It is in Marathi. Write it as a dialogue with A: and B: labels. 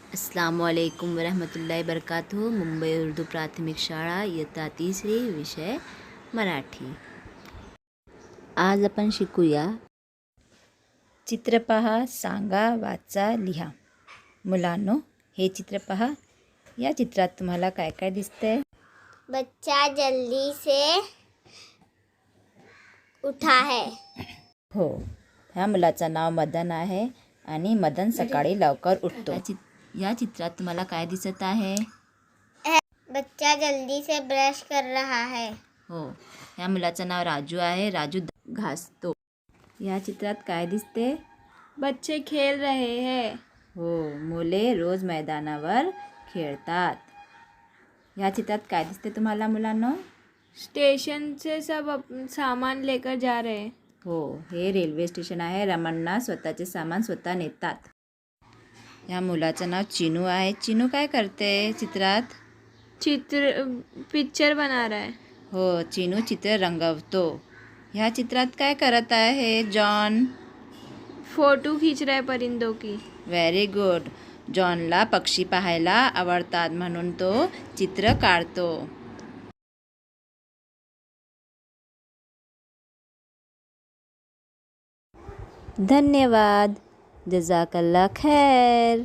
A: अस्सलामुअलैकुम वरहमतुल्लाहि वबरकातुहू। मुंबई उर्दू प्राथमिक शाळा इयत्ता तिसरी, विषय मराठी। आज आपण शिकूया चित्र पहा, सांगा, वाचा, लिहा। मुलांनो, हे चित्र पहा। या चित्रात तुम्हाला काय काय दिसतंय?
B: बच्चा जल्दी से उठा है।
A: हो, ह्या मुलाचं नाव मदन आहे आणि मदन सकाळी लवकर उठतो। या चित्रात तुम्हाला काय दिसत आहे?
B: बच्चा जल्दी से ब्रश कर रहा है।
A: हो, ह्या मुलाचं नाव राजू आहे। राजू घासतो। या चित्रात काय दिसते?
C: बच्चे खेल रहे हैं।
A: हो, मुले रोज मैदानावर खेळतात। या चित्रात काय दिसते तुम्हाला मुलांनो?
C: स्टेशन से सब सामान लेकर जा रहे हैं।
A: हो, हे रेल्वे स्टेशन आहे। रमण्णा स्वतःचे सामान स्वतः नेतात। या मुलाचं नाव चिनू आहे। चिनू काय करते चित्रात?
C: पिक्चर बना रहा है।
A: हो, चिनू चित्र रंगवतो। ह्या चित्रात काय करत आहे जॉन?
C: फोटो खींच रहा है परिंदों की।
A: Very good. जॉनला पक्षी पाहायला आवडतात म्हणून तो चित्र काढतो। धन्यवाद। जज़ाकल्लाह खैर।